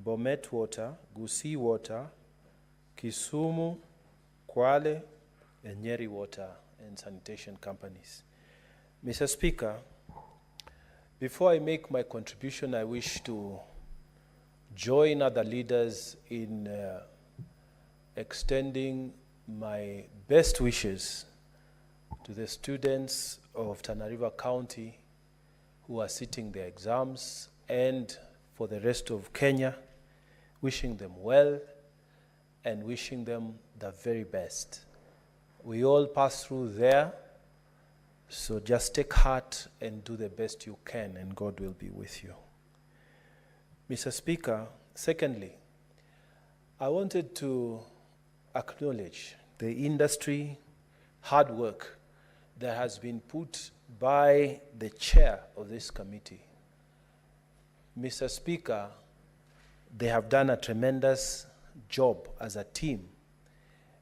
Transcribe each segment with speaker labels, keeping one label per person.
Speaker 1: Bomet Water, Gusii Water, Kisumu, Kwale, and Nyeri Water and Sanitation Companies. Mr. Speaker, before I make my contribution, I wish to join other leaders in extending my best wishes to the students of Tana River County who are sitting their exams, and for the rest of Kenya, wishing them well and wishing them the very best. We all pass through there, so just take heart and do the best you can, and God will be with you. Mr. Speaker, secondly, I wanted to acknowledge the industry hard work that has been put by the chair of this committee. Mr. Speaker, they have done a tremendous job as a team.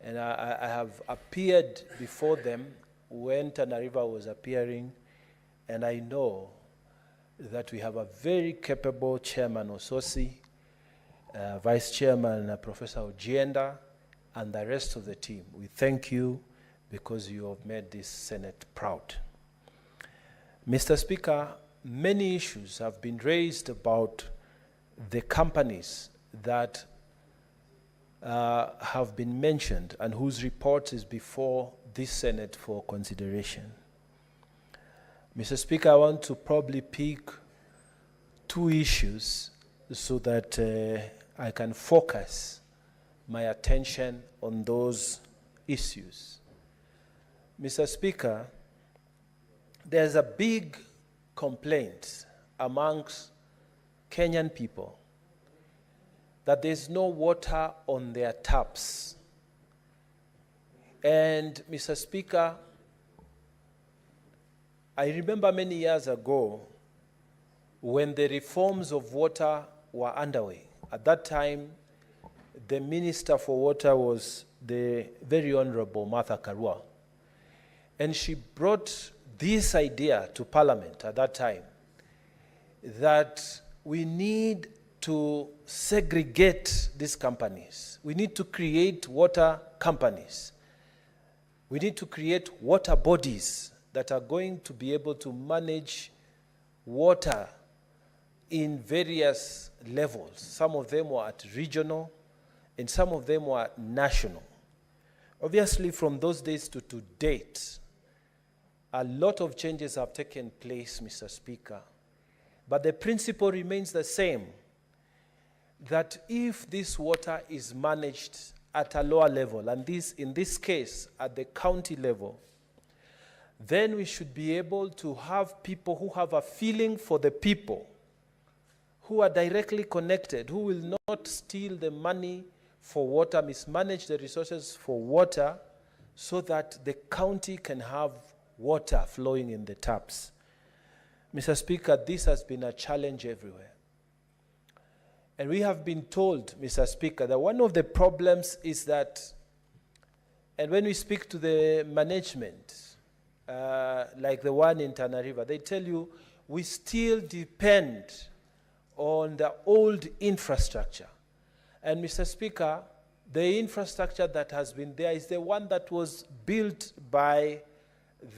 Speaker 1: And I have appeared before them when Tana River was appearing, and I know that we have a very capable chairman, Ososi, Vice Chairman, Professor Ojienda, and the rest of the team. We thank you because you have made this Senate proud. Mr. Speaker, many issues have been raised about the companies that have been mentioned and whose report is before this Senate for consideration. Mr. Speaker, I want to probably pick two issues so that I can focus my attention on those issues. Mr. Speaker, there's a big complaint amongst Kenyan people that there's no water on their taps. And Mr. Speaker, I remember many years ago when the reforms of water were underway. At that time, the Minister for Water was the very Honorable Martha Karua. And she brought this idea to Parliament at that time, that we need to segregate these companies. We need to create water companies. We need to create water bodies that are going to be able to manage water in various levels. Some of them were at regional, and some of them were national. Obviously, from those days to date, a lot of changes have taken place, Mr. Speaker. But the principle remains the same, that if this water is managed at a lower level, and in this case, at the county level, then we should be able to have people who have a feeling for the people, who are directly connected, who will not steal the money for water, mismanage the resources for water, so that the county can have water flowing in the taps. Mr. Speaker, this has been a challenge everywhere. And we have been told, Mr. Speaker, that one of the problems is that, and when we speak to the management, like the one in Tana River, they tell you we still depend on the old infrastructure. And Mr. Speaker, the infrastructure that has been there is the one that was built by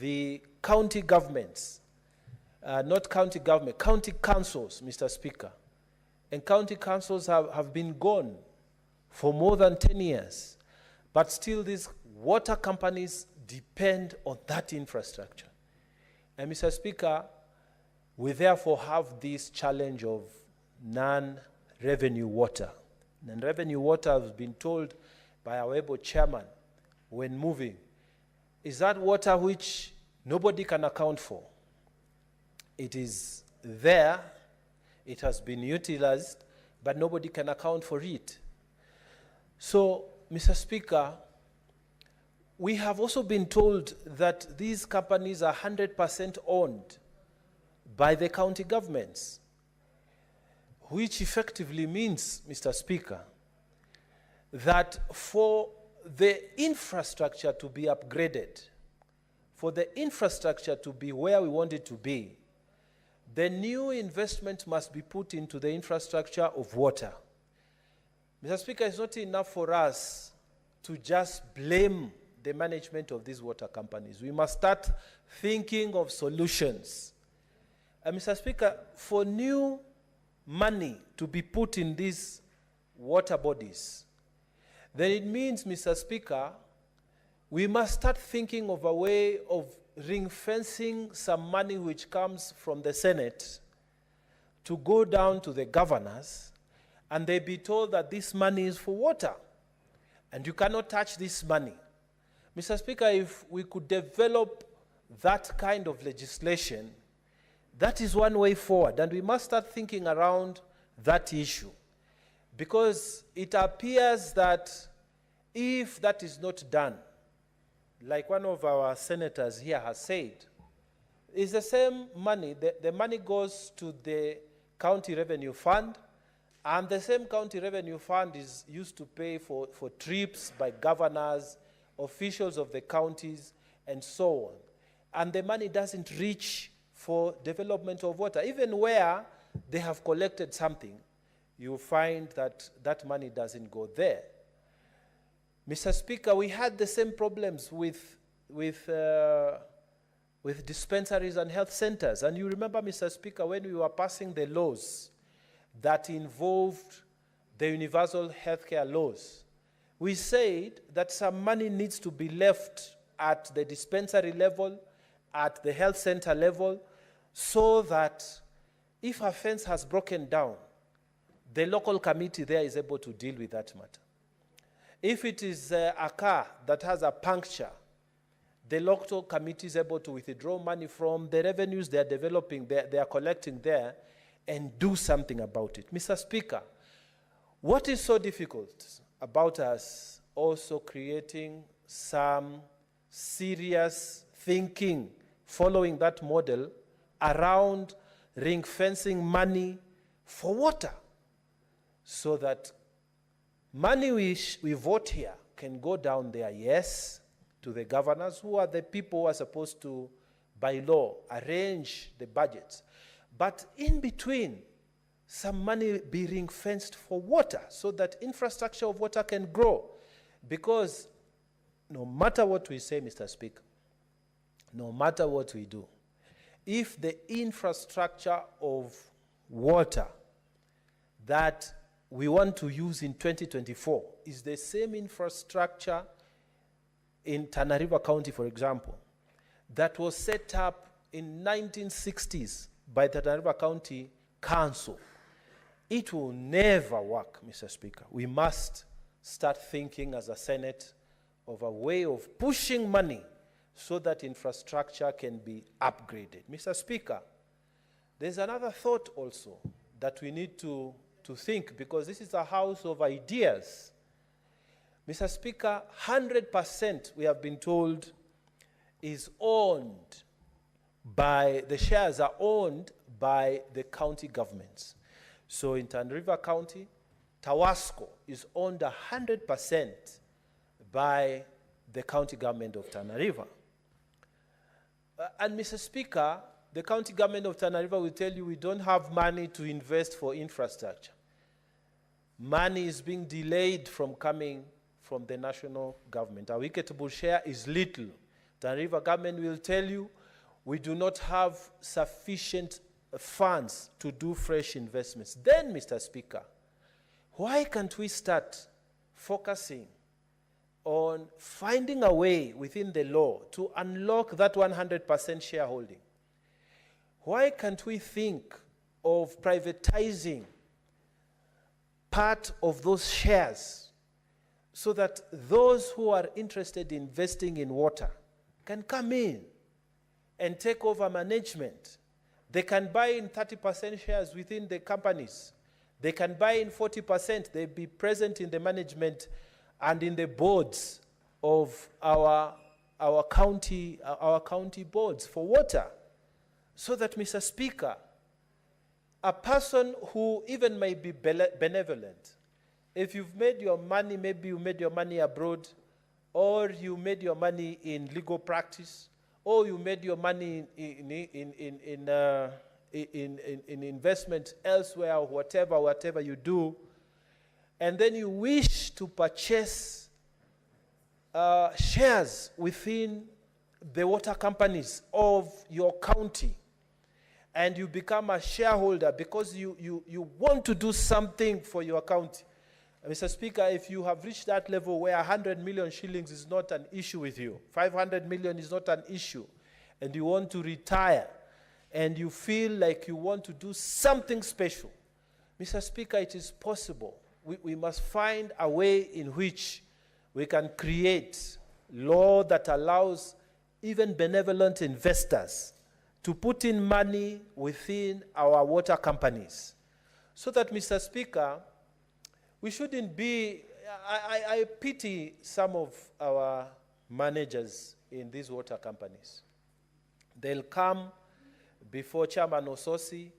Speaker 1: the county governments, not county government, county councils, Mr. Speaker. And county councils have been gone for more than 10 years. But still these water companies depend on that infrastructure. And Mr. Speaker, we therefore have this challenge of non-revenue water. Non-revenue water has been told by our able chairman when moving, is that water which nobody can account for. It is there, it has been utilized, but nobody can account for it. So, Mr. Speaker, we have also been told that these companies are 100% owned by the county governments, which effectively means, Mr. Speaker, that for the infrastructure to be upgraded, for the infrastructure to be where we want it to be, the new investment must be put into the infrastructure of water. Mr. Speaker, it's not enough for us to just blame the management of these water companies. We must start thinking of solutions. Mr. Speaker, for new money to be put in these water bodies, then it means, Mr. Speaker, we must start thinking of a way of ring-fencing some money which comes from the Senate to go down to the governors, and they be told that this money is for water, and you cannot touch this money. Mr. Speaker, if we could develop that kind of legislation, that is one way forward, and we must start thinking around that issue. Because it appears that if that is not done, like one of our senators here has said, it's the same money, the money goes to the county revenue fund, and the same county revenue fund is used to pay for trips by governors, officials of the counties, and so on. And the money doesn't reach for development of water. Even where they have collected something, you find that that money doesn't go there. Mr. Speaker, we had the same problems with dispensaries and health centers. And you remember, Mr. Speaker, when we were passing the laws that involved the universal healthcare laws, we said that some money needs to be left at the dispensary level, at the health center level, so that if a fence has broken down, the local committee there is able to deal with that matter. If it is a car that has a puncture, the local committee is able to withdraw money from the revenues they are developing, they are collecting there, and do something about it. Mr. Speaker, what is so difficult about us also creating some serious thinking following that model around ring-fencing money for water, so that money we vote here can go down there, yes, to the governors, who are the people who are supposed to, by law, arrange the budgets. But in between, some money be ring-fenced for water, so that infrastructure of water can grow. Because no matter what we say, Mr. Speaker, no matter what we do, if the infrastructure of water that we want to use in 2024 is the same infrastructure in Tana River County, for example, that was set up in 1960s by the Tana River County Council, it will never work, Mr. Speaker. We must start thinking as a Senate of a way of pushing money so that infrastructure can be upgraded. Mr. Speaker, there's another thought also that we need to think, because this is a house of ideas. Mr. Speaker, 100%, we have been told, is owned by, the shares are owned by the county governments. So in Tana River County, Tawasco is owned 100% by the county government of Tana River. And Mr. Speaker, the county government of Tana River will tell you we don't have money to invest for infrastructure. Money is being delayed from coming from the national government. Our equitable share is little. Tana River government will tell you we do not have sufficient funds to do fresh investments. Then, Mr. Speaker, why can't we start focusing on finding a way within the law to unlock that 100% shareholding? Why can't we think of privatizing part of those shares so that those who are interested in investing in water can come in and take over management? They can buy in 30% shares within the companies. They can buy in 40%. They'll be present in the management and in the boards of our county boards for water. So that, Mr. Speaker, a person who even may be benevolent, if you've made your money, maybe you made your money abroad, or you made your money in legal practice, or you made your money in investment elsewhere, or whatever you do, and then you wish to purchase shares within the water companies of your county, and you become a shareholder because you want to do something for your county. Mr. Speaker, if you have reached that level where 100 million shillings is not an issue with you, 500 million is not an issue, and you want to retire, and you feel like you want to do something special, Mr. Speaker, it is possible. We must find a way in which we can create law that allows even benevolent investors to put in money within our water companies. So that, Mr. Speaker, we shouldn't be, I pity some of our managers in these water companies. They'll come before Chairman Ososi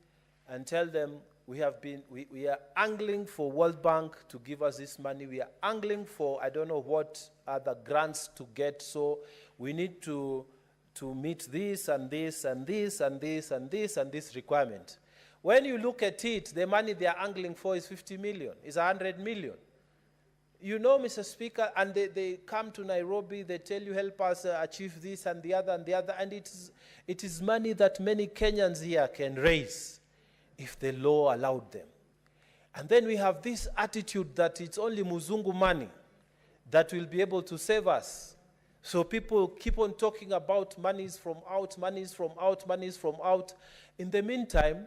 Speaker 1: and tell them, we are angling for World Bank to give us this money. We are angling for, I don't know what other grants to get, so we need to meet this and this and this and this and this and this requirement. When you look at it, the money they are angling for is 50 million, is 100 million. You know, Mr. Speaker, and they come to Nairobi, they tell you, help us achieve this and the other, and it is money that many Kenyans here can raise if the law allowed them. And then we have this attitude that it's only Muzungu money that will be able to save us. So people keep on talking about monies from out, monies from out, monies from out. In the meantime,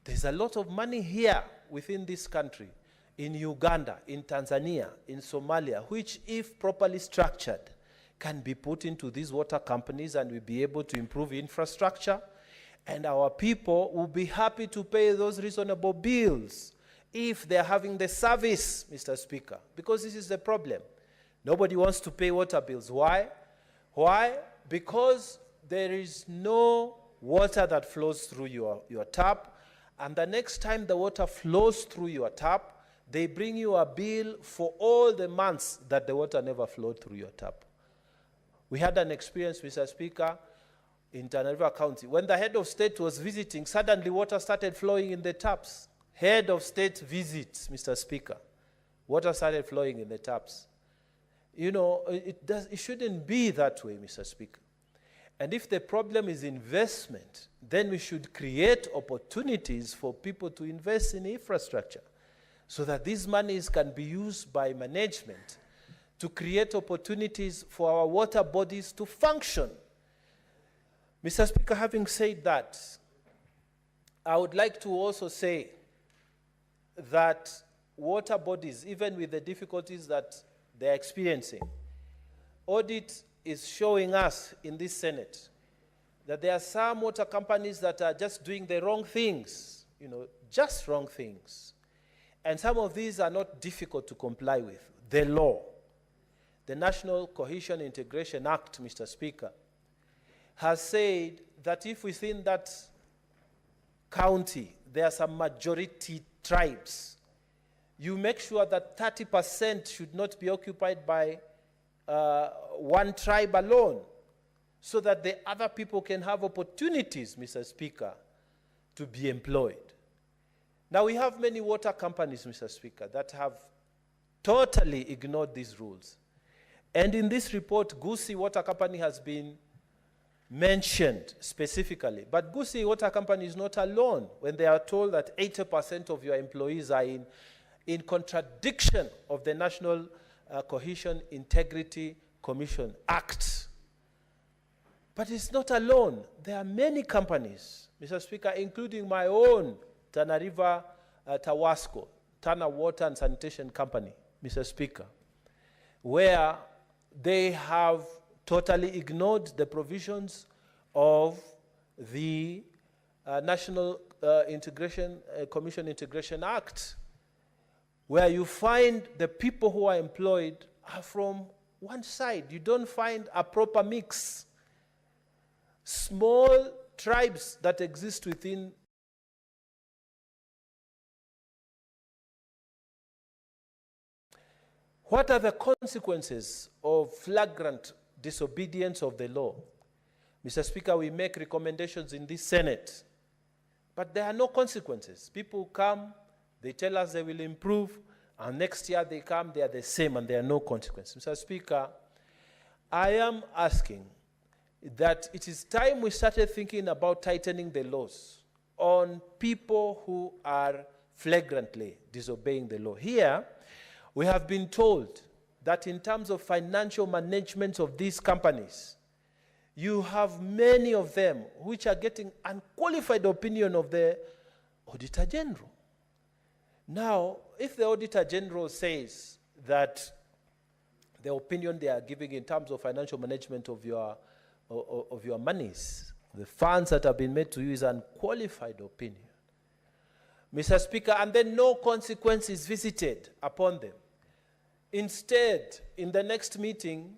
Speaker 1: there's a lot of money here within this country, in Uganda, in Tanzania, in Somalia, which, if properly structured, can be put into these water companies, and we'll be able to improve infrastructure, and our people will be happy to pay those reasonable bills if they're having the service, Mr. Speaker, because this is the problem. Nobody wants to pay water bills. Why? Why? Because there is no water that flows through your tap, and the next time the water flows through your tap, they bring you a bill for all the months that the water never flowed through your tap. We had an experience, Mr. Speaker, in Tana River County. When the head of state was visiting, suddenly water started flowing in the taps. Head of state visits, Mr. Speaker. Water started flowing in the taps. You know, it shouldn't be that way, Mr. Speaker. And if the problem is investment, then we should create opportunities for people to invest in infrastructure so that these monies can be used by management to create opportunities for our water bodies to function. Mr. Speaker, having said that, I would like to also say that water bodies, even with the difficulties that they're experiencing, audit is showing us in this Senate that there are some water companies that are just doing the wrong things, you know, just wrong things. And some of these are not difficult to comply with. The law, the National Cohesion Integration Act, Mr. Speaker, has said that if within that county there are some majority tribes, you make sure that 30% should not be occupied by one tribe alone, so that the other people can have opportunities, Mr. Speaker, to be employed. Now, we have many water companies, Mr. Speaker, that have totally ignored these rules. And in this report, Gusii Water Company has been mentioned specifically. But Gusii Water Company is not alone when they are told that 80% of your employees are in contradiction of the National Cohesion Integrity Commission Act. But it's not alone. There are many companies, Mr. Speaker, including my own Tana River Tawasco, Tana Water and Sanitation Company, Mr. Speaker, where they have totally ignored the provisions of the National Commission Integration Act, where you find the people who are employed are from one side. You don't find a proper mix. Small tribes that exist within what are the consequences of flagrant disobedience of the law? Mr. Speaker, we make recommendations in this Senate, but there are no consequences. People come, they tell us they will improve, And next year they come, they are the same, and there are no consequences. Mr. Speaker, I am asking that it is time we started thinking about tightening the laws on people who are flagrantly disobeying the law. Here, we have been told that in terms of financial management of these companies, you have many of them which are getting unqualified opinion of the Auditor General. Now, if the Auditor General says that the opinion they are giving in terms of financial management of your monies, the funds that have been made to you, is unqualified opinion, Mr. Speaker, and then no consequence is visited upon them. Instead, in the next meeting,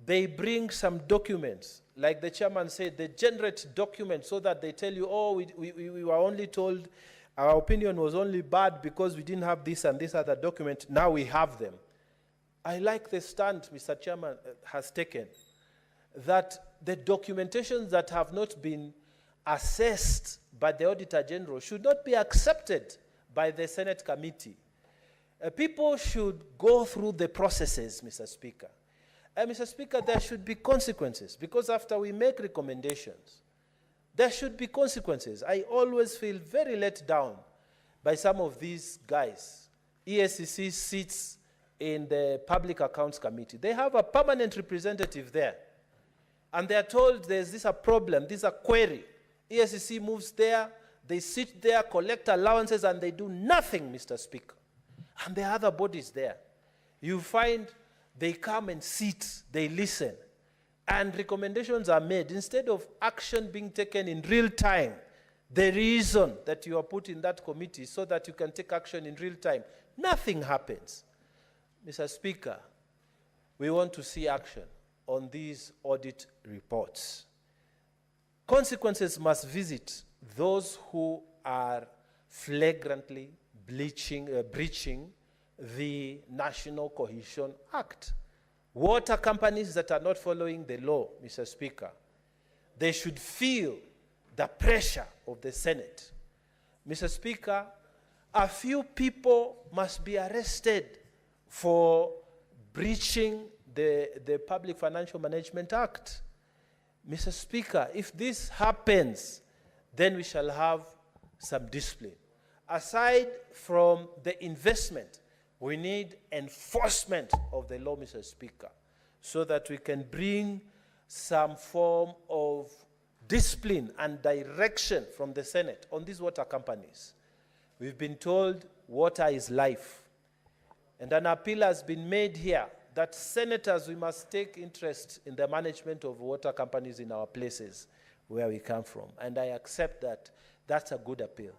Speaker 1: they bring some documents, like the chairman said, they generate documents so that they tell you, oh, we were only told our opinion was only bad because we didn't have this and this other document. Now we have them. I like the stand Mr. Chairman has taken, that the documentations that have not been assessed by the Auditor General should not be accepted by the Senate committee. People should go through the processes, Mr. Speaker. Mr. Speaker, there should be consequences, because after we make recommendations, there should be consequences. I always feel very let down by some of these guys. ESCC sits in the Public Accounts Committee. They have a permanent representative there. And they are told there's this a problem, this a query. ESCC moves there, they sit there, collect allowances, and they do nothing, Mr. Speaker. And there are other bodies there. You find they come and sit, they listen, and recommendations are made. Instead of action being taken in real time, the reason that you are put in that committee so that you can take action in real time, nothing happens. Mr. Speaker, we want to see action on these audit reports. Consequences must visit those who are flagrantly breaching the National Cohesion Act. Water companies that are not following the law, Mr. Speaker, they should feel the pressure of the Senate. Mr. Speaker, a few people must be arrested for breaching the Public Financial Management Act. Mr. Speaker, if this happens, then we shall have some discipline. Aside from the investment, we need enforcement of the law, Mr. Speaker, so that we can bring some form of discipline and direction from the Senate on these water companies. We've been told water is life. And an appeal has been made here that senators, we must take interest in the management of water companies in our places where we come from. And I accept that. That's a good appeal.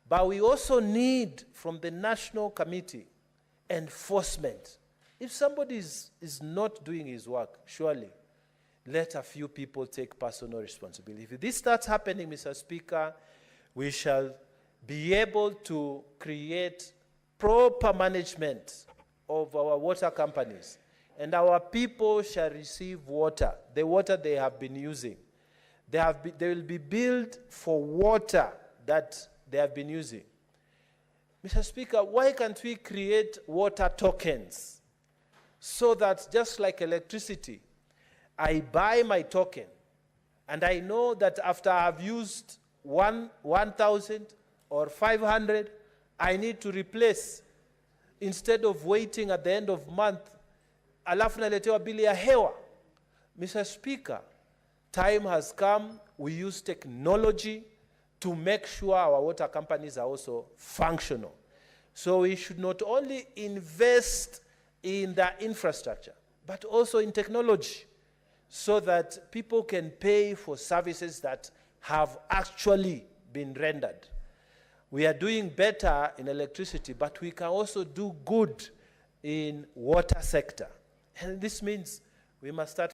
Speaker 1: But we also need, from the National Committee, enforcement. If somebody is not doing his work, surely let a few people take personal responsibility. If this starts happening, Mr. Speaker, we shall be able to create proper management of our water companies, and our people shall receive water, the water they have been using. They will be billed for water that they have been using. Mr. Speaker, why can't we create water tokens so that, just like electricity, I buy my token and I know that after I've used 1,000 or 500, I need to replace, instead of waiting at the end of month, alafu naletewa bili ya hewa. Mr. Speaker, time has come, we use technology to make sure our water companies are also functional. So we should not only invest in the infrastructure, but also in technology, so that people can pay for services that have actually been rendered. We are doing better in electricity, but we can also do good in water sector. And this means we must start